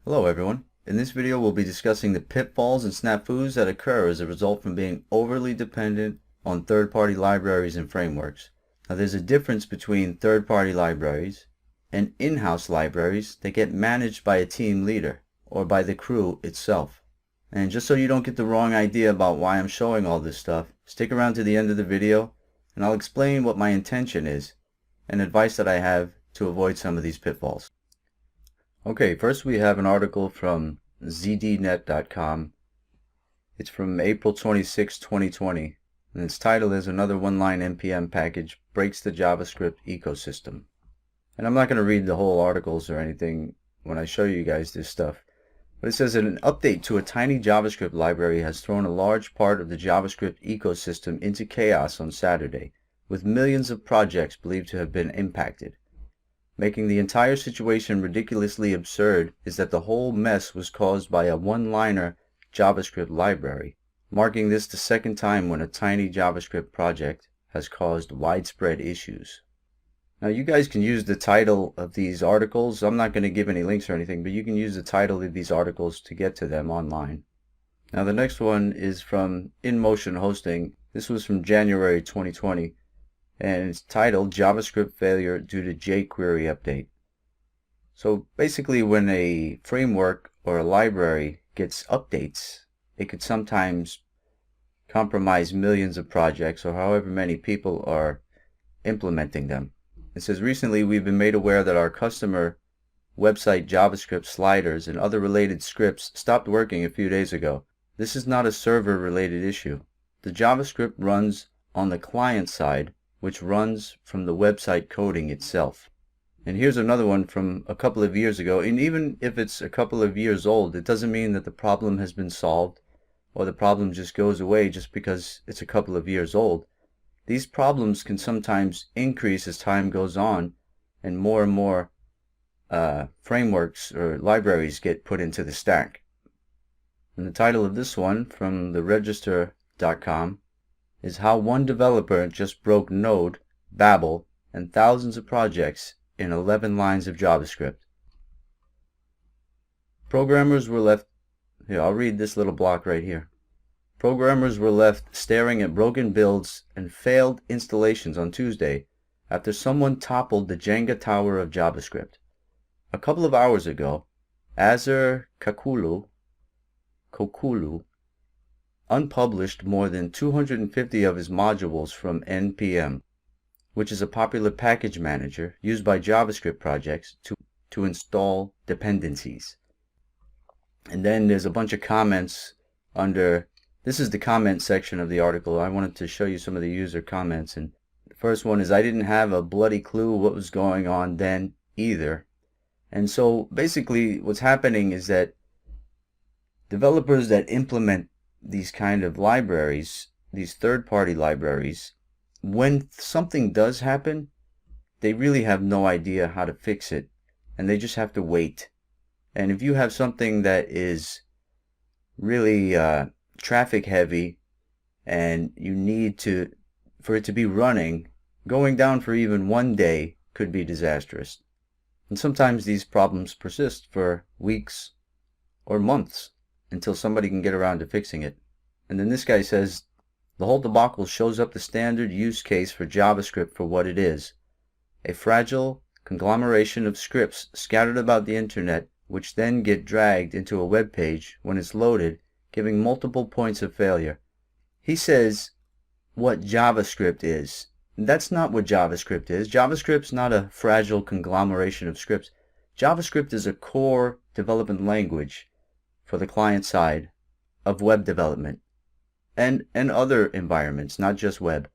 Hello everyone. In this video we'll be discussing the pitfalls and snafus that occur as a result from being overly dependent on third-party libraries and frameworks. Now there's a difference between third-party libraries and in-house libraries that get managed by a team leader or by the crew itself. And just so you don't get the wrong idea about why I'm showing all this stuff, stick around to the end of the video and I'll explain what my intention is and advice that I have to avoid some of these pitfalls. Okay, first we have an article from zdnet.com. It's from April 26, 2020, and its title is "Another One-Line NPM Package Breaks the JavaScript Ecosystem." And I'm not going to read the whole articles or anything when I show you guys this stuff, but it says that an update to a tiny JavaScript library has thrown a large part of the JavaScript ecosystem into chaos on Saturday, with millions of projects believed to have been impacted. Making the entire situation ridiculously absurd is that the whole mess was caused by a one-liner JavaScript library, marking this the second time when a tiny JavaScript project has caused widespread issues. Now you guys can use the title of these articles. I'm not going to give any links or anything, but you can use the title of these articles to get to them online. Now the next one is from InMotion Hosting. This was from January 2020. And it's titled JavaScript Failure Due to jQuery Update. So basically when a framework or a library gets updates, it could sometimes compromise millions of projects or however many people are implementing them. It says, recently we've been made aware that our customer website JavaScript sliders and other related scripts stopped working a few days ago. This is not a server related issue. The JavaScript runs on the client side, which runs from the website coding itself. And here's another one from a couple of years ago, and even if it's a couple of years old, it doesn't mean that the problem has been solved or the problem just goes away just because it's a couple of years old. These problems can sometimes increase as time goes on and more frameworks or libraries get put into the stack. And the title of this one from the register.com is How One Developer Just Broke Node, Babel, and Thousands of Projects in 11 Lines of JavaScript. Programmers were left, here I'll read this little block right here. Programmers were left staring at broken builds and failed installations on Tuesday after someone toppled the Jenga tower of JavaScript. A couple of hours ago, Azar Kokulu unpublished more than 250 of his modules from NPM, which is a popular package manager used by JavaScript projects to install dependencies. And then there's a bunch of comments under, this is the comment section of the article. I wanted to show you some of the user comments, and the first one is, I didn't have a bloody clue what was going on then either. And so basically what's happening is that developers that implement these kind of libraries, these third-party libraries, when something does happen, they really have no idea how to fix it, and they just have to wait. And if you have something that is really traffic heavy and you need for it to be running, going down for even one day could be disastrous. And sometimes these problems persist for weeks or months until somebody can get around to fixing it. And then this guy says, the whole debacle shows up the standard use case for JavaScript for what it is. A fragile conglomeration of scripts scattered about the internet, which then get dragged into a web page when it's loaded, giving multiple points of failure. He says what JavaScript is. That's not what JavaScript is. JavaScript's not a fragile conglomeration of scripts. JavaScript is a core development language for the client side of web development and other environments, not just web.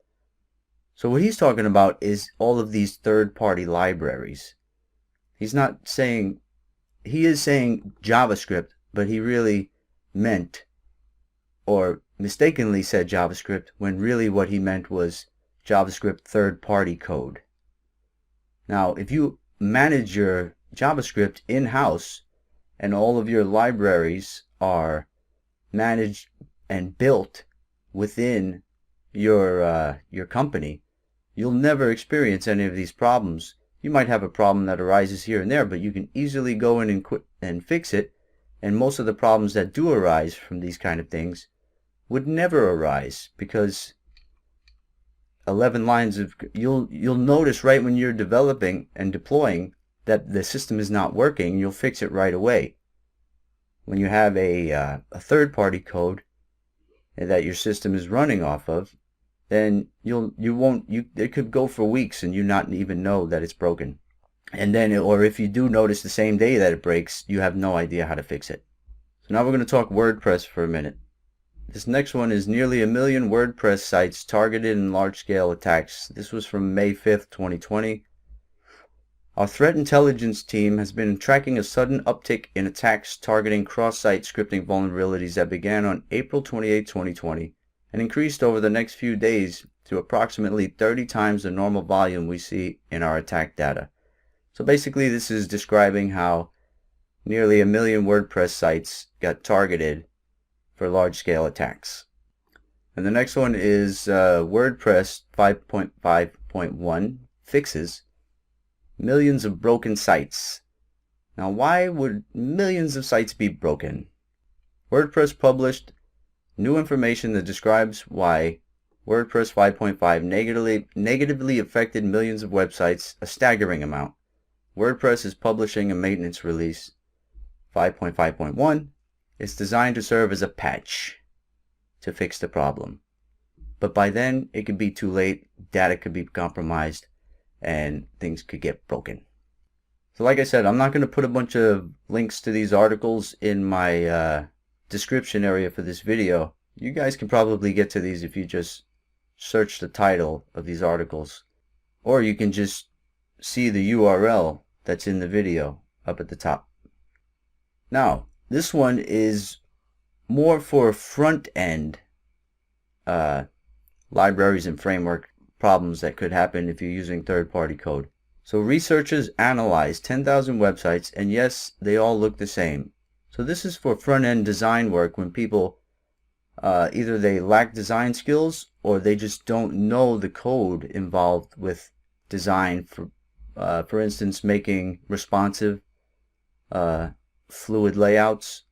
So what he's talking about is all of these third-party libraries. He's not saying, he is saying JavaScript, but he really meant or mistakenly said JavaScript when really what he meant was JavaScript third-party code. Now, if you manage your JavaScript in-house and all of your libraries are managed and built within your company, you'll never experience any of these problems. You might have a problem that arises here and there, but you can easily go in and fix it And most of the problems that do arise from these kind of things would never arise, because 11 lines of, you'll notice right when you're developing and deploying that the system is not working. You'll fix it right away. When you have a third-party code that your system is running off of, then it could go for weeks and you not even know that it's broken. And then, or if you do notice the same day that it breaks, you have no idea how to fix it. So now we're going to talk WordPress for a minute. This next one is nearly 1 million WordPress sites targeted in large-scale attacks. This was from May 5th, 2020. Our threat intelligence team has been tracking a sudden uptick in attacks targeting cross-site scripting vulnerabilities that began on April 28, 2020, and increased over the next few days to approximately 30 times the normal volume we see in our attack data. So basically, this is describing how nearly 1 million WordPress sites got targeted for large-scale attacks. And the next one is WordPress 5.5.1 fixes millions of broken sites. Now, why would millions of sites be broken? WordPress published new information that describes why WordPress 5.5 negatively affected millions of websites, a staggering amount. WordPress is publishing a maintenance release, 5.5.1. It's designed to serve as a patch to fix the problem. But by then, it could be too late, data could be compromised, and things could get broken. So like I said, I'm not going to put a bunch of links to these articles in my description area for this video. You guys can probably get to these if you just search the title of these articles. Or you can just see the URL that's in the video up at the top. Now, this one is more for front-end libraries and framework problems that could happen if you're using third-party code. So researchers analyzed 10,000 websites, and yes, they all look the same. So this is for front-end design work when people either they lack design skills or they just don't know the code involved with design. For instance, making responsive fluid layouts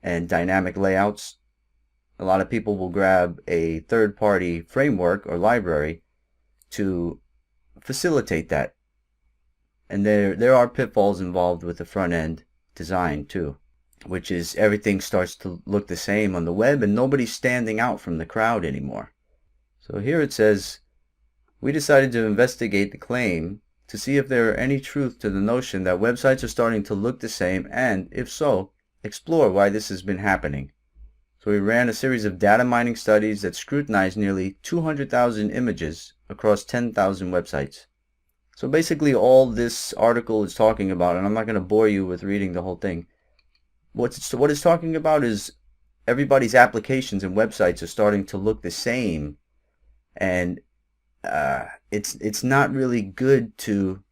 and dynamic layouts. A lot of people will grab a third-party framework or library to facilitate that. And there are pitfalls involved with the front-end design too, which is everything starts to look the same on the web and nobody's standing out from the crowd anymore. So here it says, we decided to investigate the claim to see if there are any truth to the notion that websites are starting to look the same, and if so, explore why this has been happening. So we ran a series of data mining studies that scrutinized nearly 200,000 images across 10,000 websites. So basically all this article is talking about, and I'm not going to bore you with reading the whole thing, what it's talking about is everybody's applications and websites are starting to look the same, and it's not really good to.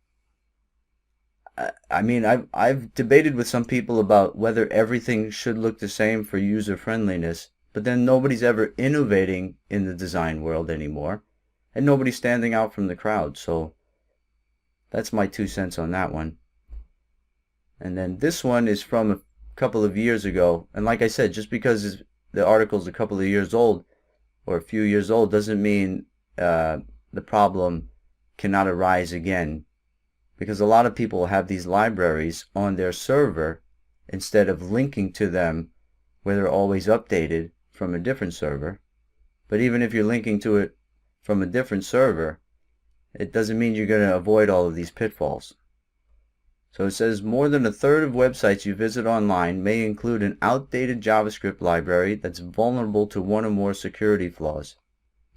I mean, I've debated with some people about whether everything should look the same for user friendliness, but then nobody's ever innovating in the design world anymore, and nobody's standing out from the crowd. So that's my 2 cents on that one. And then this one is from a couple of years ago, and like I said, just because the article's a couple of years old or a few years old doesn't mean the problem cannot arise again, because a lot of people have these libraries on their server instead of linking to them where they're always updated from a different server. But even if you're linking to it from a different server, it doesn't mean you're going to avoid all of these pitfalls. So it says more than a third of websites you visit online may include an outdated JavaScript library that's vulnerable to one or more security flaws.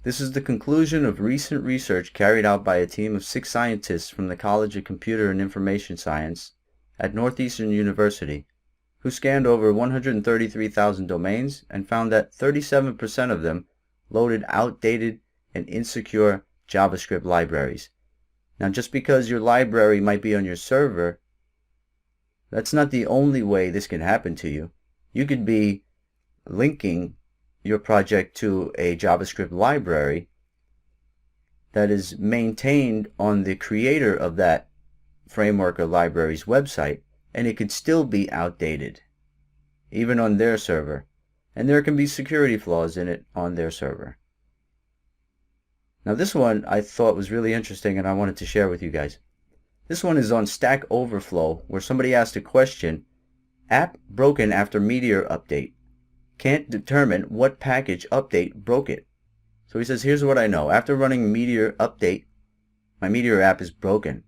This is the conclusion of recent research carried out by a team of 6 scientists from the College of Computer and Information Science at Northeastern University, who scanned over 133,000 domains and found that 37% of them loaded outdated and insecure JavaScript libraries. Now, just because your library might be on your server, that's not the only way this can happen to you. You could be linking your project to a JavaScript library that is maintained on the creator of that framework or library's website, and it could still be outdated. even on their server. And there can be security flaws in it on their server. Now this one I thought was really interesting and I wanted to share with you guys. This one is on Stack Overflow, where somebody asked a question: app broken after Meteor update. Can't determine what package update broke it. So he says, here's what I know. After running Meteor update, my Meteor app is broken.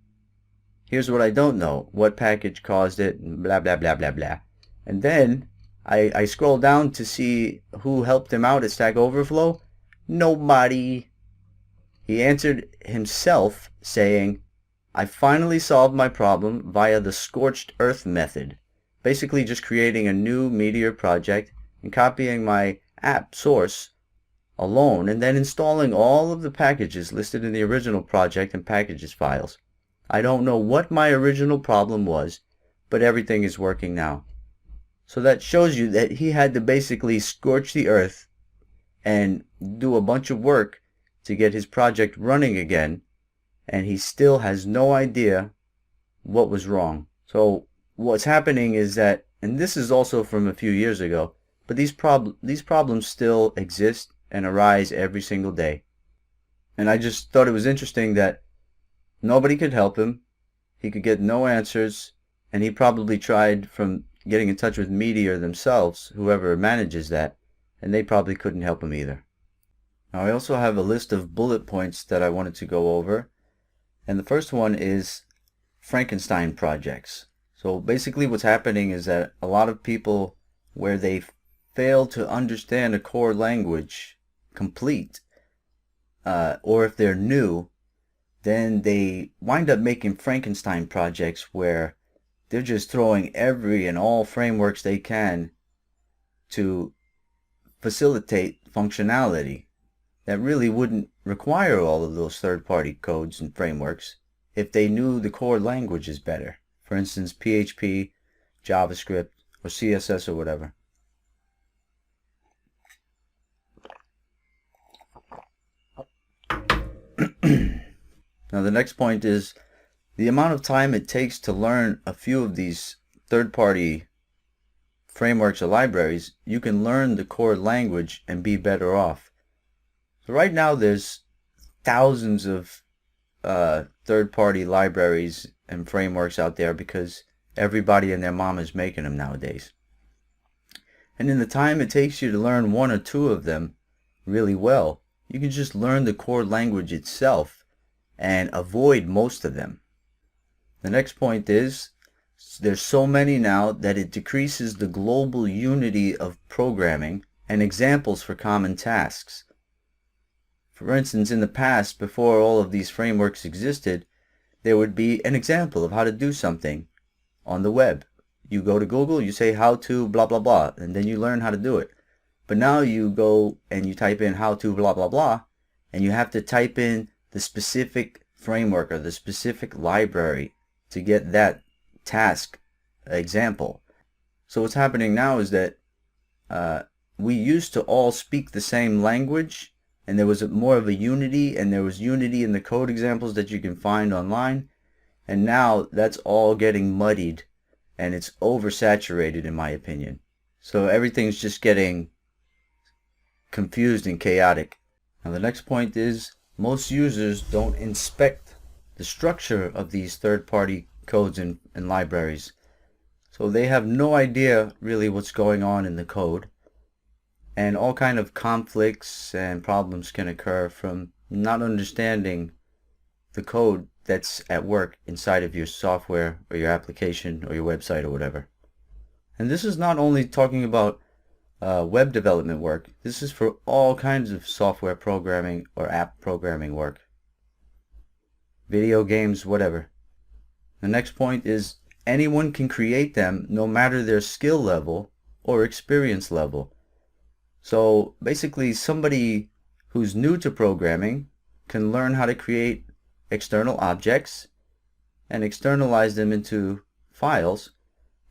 Here's what I don't know. What package caused it, and blah, blah, blah, blah, blah. And then I scroll down to see who helped him out at Stack Overflow. Nobody. He answered himself saying, I finally solved my problem via the scorched earth method. Basically just creating a new Meteor project and copying my app source alone and then installing all of the packages listed in the original project and packages files. I don't know what my original problem was, but everything is working now. So that shows you that he had to basically scorch the earth and do a bunch of work to get his project running again, and he still has no idea what was wrong. So what's happening is that, and this is also from a few years ago, but these problems still exist and arise every single day. And I just thought it was interesting that nobody could help him. He could get no answers, and he probably tried from getting in touch with Meteor themselves, whoever manages that, and they probably couldn't help him either. Now I also have a list of bullet points that I wanted to go over, and the first one is Frankenstein projects. So basically what's happening is that a lot of people, where they fail to understand a core language complete, or if they're new, then they wind up making Frankenstein projects where they're just throwing every and all frameworks they can to facilitate functionality that really wouldn't require all of those third-party codes and frameworks if they knew the core languages better. For instance, PHP, JavaScript, or CSS or whatever. Now the next point is the amount of time it takes to learn a few of these third-party frameworks or libraries. You can learn the core language and be better off. So right now there's thousands of third-party libraries and frameworks out there because everybody and their mom is making them nowadays. And in the time it takes you to learn one or two of them really well, you can just learn the core language itself and avoid most of them. The next point is there's so many now that it decreases the global unity of programming and examples for common tasks. For instance, in the past, before all of these frameworks existed, there would be an example of how to do something on the web. You go to Google, you say how to blah blah blah, and then you learn how to do it. But now you go and you type in how to blah blah blah, and you have to type in the specific framework or the specific library to get that task example. So what's happening now is that we used to all speak the same language, and there was more of a unity, and there was unity in the code examples that you can find online, and now that's all getting muddied and it's oversaturated in my opinion. So everything's just getting confused and chaotic. Now the next point is most users don't inspect the structure of these third-party codes and libraries. So they have no idea really what's going on in the code, and all kind of conflicts and problems can occur from not understanding the code that's at work inside of your software or your application or your website or whatever. And this is not only talking about web development work. This is for all kinds of software programming or app programming work. Video games, whatever. The next point is anyone can create them no matter their skill level or experience level. So basically somebody who's new to programming can learn how to create external objects and externalize them into files,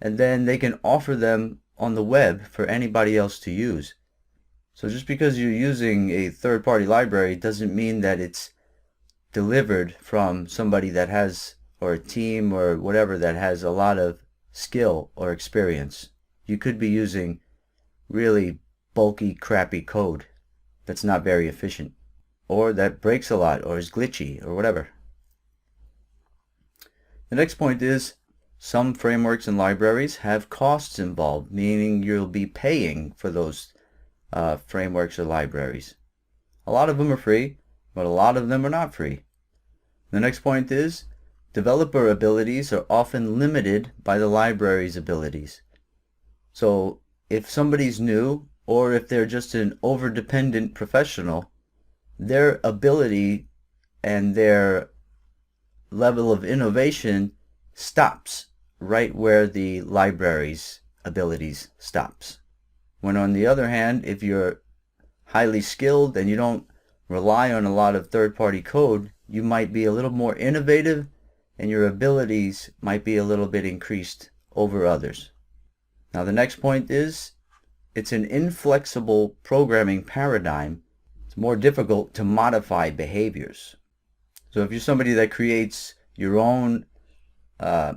and then they can offer them on the web for anybody else to use. So just because you're using a third-party library doesn't mean that it's delivered from somebody that has, or a team or whatever, that has a lot of skill or experience. you could be using really bulky, crappy code that's not very efficient, or that breaks a lot, or is glitchy, or whatever. The next point is some frameworks and libraries have costs involved, meaning you'll be paying for those frameworks or libraries. A lot of them are free, but a lot of them are not free. The next point is developer abilities are often limited by the library's abilities. So if somebody's new, or if they're just an over-dependent professional, their ability and their level of innovation stops right where the library's abilities stops. When on the other hand, if you're highly skilled and you don't rely on a lot of third-party code, you might be a little more innovative and your abilities might be a little bit increased over others. Now the next point is it's an inflexible programming paradigm. It's more difficult to modify behaviors. So if you're somebody that creates your own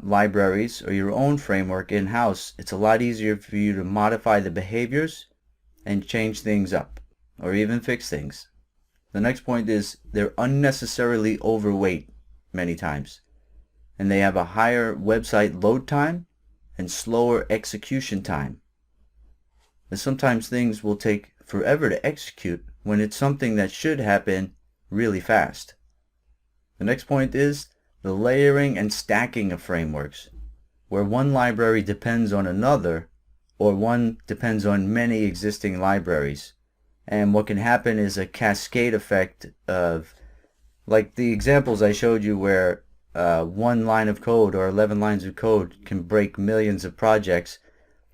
libraries or your own framework in-house, it's a lot easier for you to modify the behaviors and change things up or even fix things. The next point is they're unnecessarily overweight many times, and they have a higher website load time and slower execution time. And sometimes things will take forever to execute when it's something that should happen really fast. The next point is the layering and stacking of frameworks, where one library depends on another or one depends on many existing libraries. And what can happen is a cascade effect of, like the examples I showed you where one line of code or 11 lines of code can break millions of projects.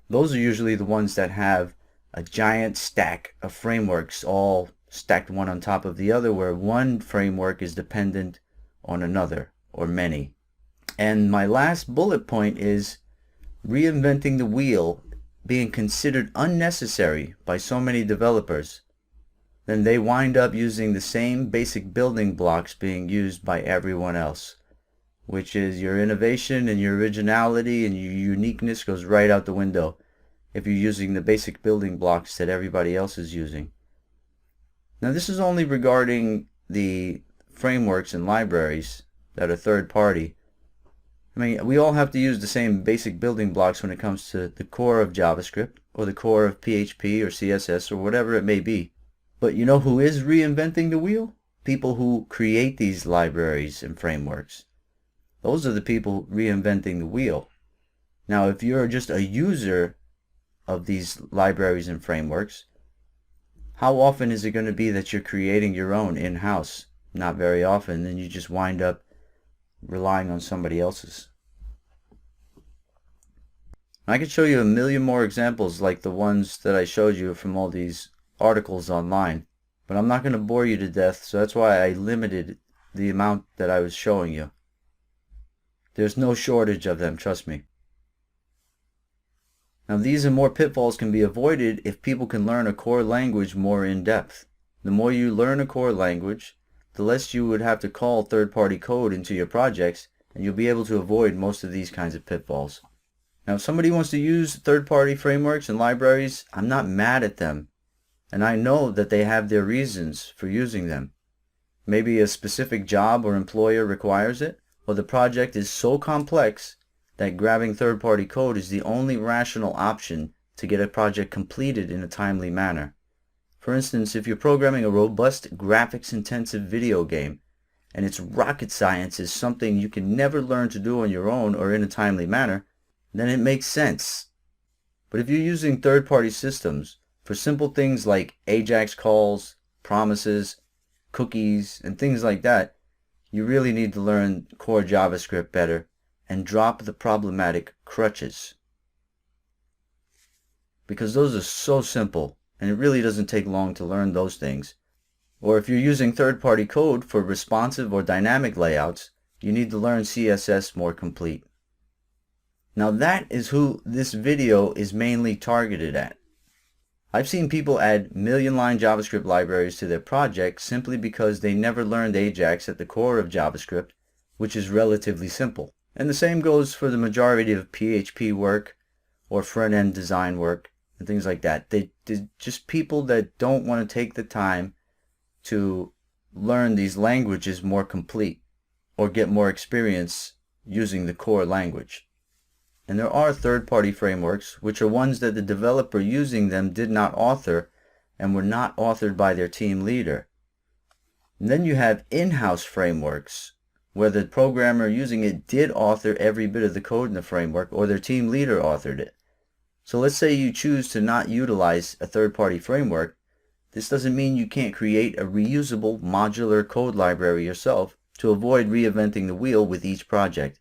Those are usually the ones that have a giant stack of frameworks all stacked one on top of the other, where one framework is dependent on another or many. And my last bullet point is reinventing the wheel being considered unnecessary by so many developers. Then they wind up using the same basic building blocks being used by everyone else, which is your innovation and your originality and your uniqueness goes right out the window if you're using the basic building blocks that everybody else is using. Now this is only regarding the frameworks and libraries that are third party. I mean, we all have to use the same basic building blocks when it comes to the core of JavaScript or the core of PHP or CSS or whatever it may be. But you know who is reinventing the wheel? People who create these libraries and frameworks. Those are the people reinventing the wheel. Now, if you're just a user of these libraries and frameworks, how often is it going to be that you're creating your own in-house? Not very often, and you just wind up relying on somebody else's. I could show you a million more examples like the ones that I showed you from all these articles online, but I'm not going to bore you to death, so that's why I limited the amount that I was showing you. There's no shortage of them, trust me. Now these and more pitfalls can be avoided if people can learn a core language more in depth. The more you learn a core language, the less you would have to call third-party code into your projects, and you'll be able to avoid most of these kinds of pitfalls. Now if somebody wants to use third-party frameworks and libraries, I'm not mad at them, and I know that they have their reasons for using them. Maybe a specific job or employer requires it, or the project is so complex that grabbing third-party code is the only rational option to get a project completed in a timely manner. For instance, if you're programming a robust graphics-intensive video game, and its rocket science is something you can never learn to do on your own or in a timely manner, then it makes sense. But if you're using third-party systems for simple things like AJAX calls, promises, cookies, and things like that, you really need to learn core JavaScript better and drop the problematic crutches. Because those are so simple, and it really doesn't take long to learn those things. Or if you're using third-party code for responsive or dynamic layouts, you need to learn CSS more complete. Now that is who this video is mainly targeted at. I've seen people add million-line JavaScript libraries to their project simply because they never learned AJAX at the core of JavaScript, which is relatively simple. And the same goes for the majority of PHP work or front-end design work and things like that. They're just people that don't want to take the time to learn these languages more complete or get more experience using the core language. And there are third-party frameworks, which are ones that the developer using them did not author and were not authored by their team leader. And then you have in-house frameworks, where the programmer using it did author every bit of the code in the framework, or their team leader authored it. So let's say you choose to not utilize a third-party framework. This doesn't mean you can't create a reusable modular code library yourself to avoid reinventing the wheel with each project.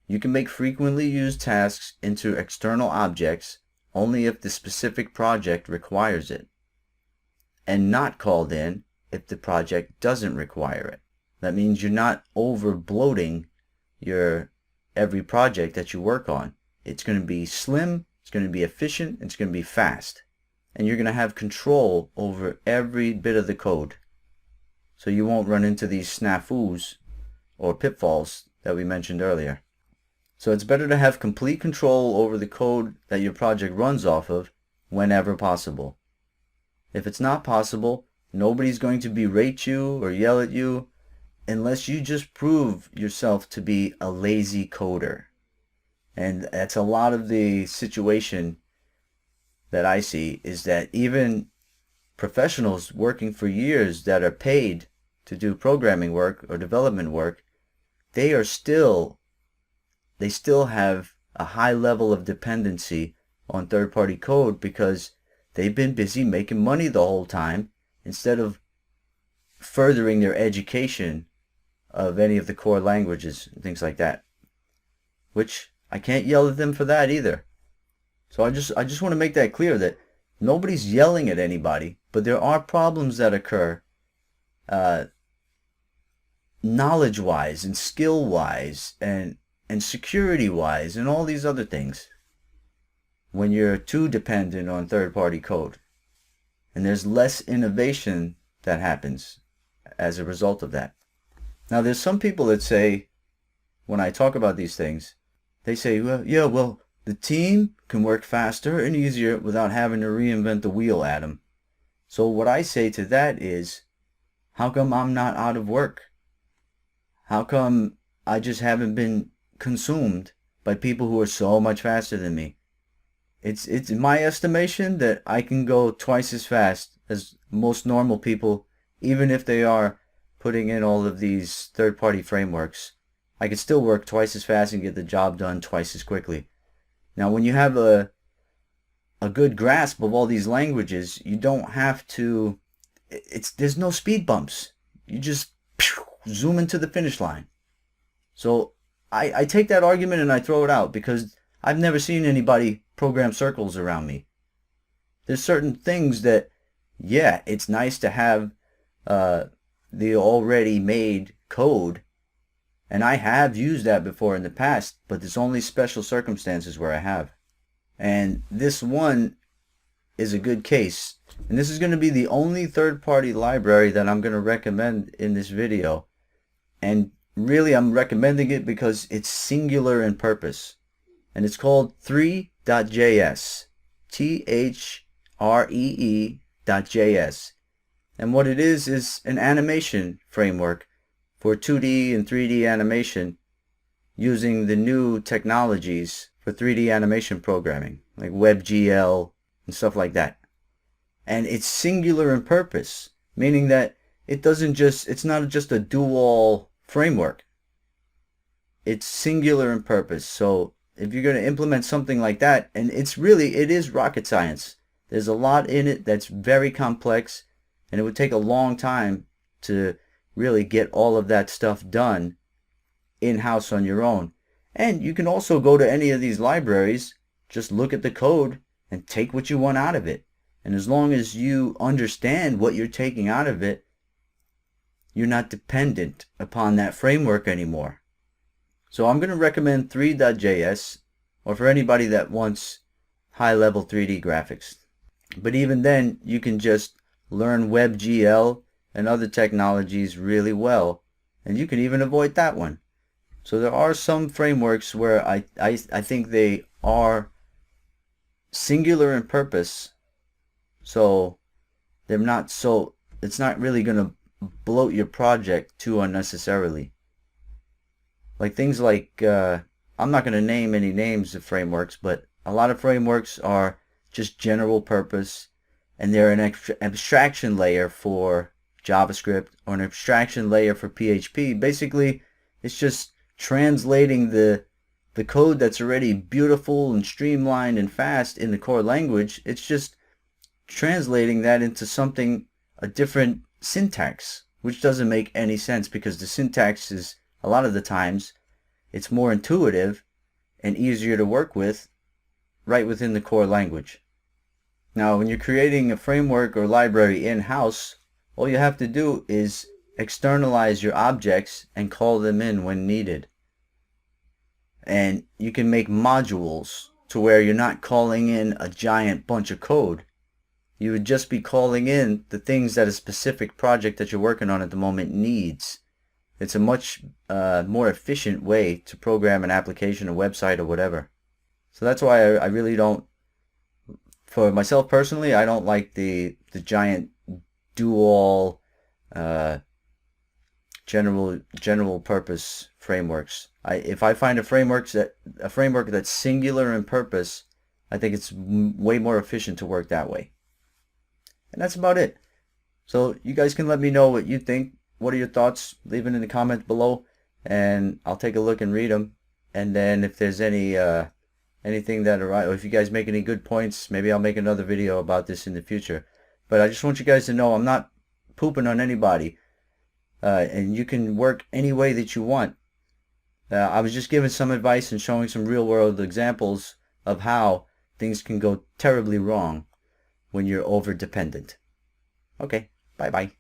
You can make frequently used tasks into external objects only if the specific project requires it, and not called in if the project doesn't require it. That means you're not over bloating your every project that you work on. It's going to be slim, it's going to be efficient, it's going to be fast. And you're going to have control over every bit of the code. So you won't run into these snafus or pitfalls that we mentioned earlier. So it's better to have complete control over the code that your project runs off of whenever possible. If it's not possible, nobody's going to berate you or yell at you unless you just prove yourself to be a lazy coder. And that's a lot of the situation that I see, is that even professionals working for years that are paid to do programming work or development work, they still have a high level of dependency on third-party code because they've been busy making money the whole time instead of furthering their education of any of the core languages and things like that. Which I can't yell at them for that either. So I just want to make that clear, that nobody's yelling at anybody, but there are problems that occur knowledge-wise and skill-wise and security-wise and all these other things when you're too dependent on third-party code. And there's less innovation that happens as a result of that. Now, there's some people that say, when I talk about these things, they say, well, the team can work faster and easier without having to reinvent the wheel, Adam. So what I say to that is, how come I'm not out of work? How come I just haven't been consumed by people who are so much faster than me? It's in my estimation that I can go twice as fast as most normal people, even if they are putting in all of these third-party frameworks. I could still work twice as fast and get the job done twice as quickly. Now, when you have a good grasp of all these languages, you don't have to, there's no speed bumps. You just zoom into the finish line. So I take that argument and I throw it out because I've never seen anybody program circles around me. There's certain things that, yeah, it's nice to have the already made code, and I have used that before in the past, but there's only special circumstances where I have. And this one is a good case. And this is going to be the only third-party library that I'm going to recommend in this video. And really, I'm recommending it because it's singular in purpose. And it's called 3.js. THREE.js. And what it is an animation framework for 2D and 3D animation using the new technologies for 3D animation programming, like WebGL and stuff like that. And it's singular in purpose, meaning that it's not just a dual framework. It's singular in purpose. So if you're going to implement something like that, and it is rocket science. There's a lot in it that's very complex, and it would take a long time to really get all of that stuff done in-house on your own. And you can also go to any of these libraries, just look at the code, and take what you want out of it. And as long as you understand what you're taking out of it, you're not dependent upon that framework anymore. So I'm going to recommend 3.js, or for anybody that wants high-level 3D graphics. But even then, you can just learn WebGL and other technologies really well, and you can even avoid that one. So there are some frameworks where I think they are singular in purpose, so it's not really going to bloat your project too unnecessarily. Like things like, I'm not going to name any names of frameworks, but a lot of frameworks are just general purpose, and they're an abstraction layer for JavaScript or an abstraction layer for PHP. Basically, it's just translating the code that's already beautiful and streamlined and fast in the core language. It's just translating that into something, a different syntax, which doesn't make any sense because the syntax is, a lot of the times, it's more intuitive and easier to work with right within the core language. Now, when you're creating a framework or library in-house, all you have to do is externalize your objects and call them in when needed. And you can make modules to where you're not calling in a giant bunch of code. You would just be calling in the things that a specific project that you're working on at the moment needs. It's a much more efficient way to program an application, a website, or whatever. So that's why I really don't, for myself personally, I don't like the giant dual general purpose frameworks. If I find a framework that's singular in purpose, I think it's way more efficient to work that way. And that's about it. So you guys can let me know what you think. What are your thoughts? Leave it in the comments below, and I'll take a look and read them. And then if there's any anything that arrives, or if you guys make any good points, maybe I'll make another video about this in the future. But I just want you guys to know I'm not pooping on anybody, and you can work any way that you want. I was just giving some advice and showing some real-world examples of how things can go terribly wrong when you're over-dependent. Okay, bye-bye.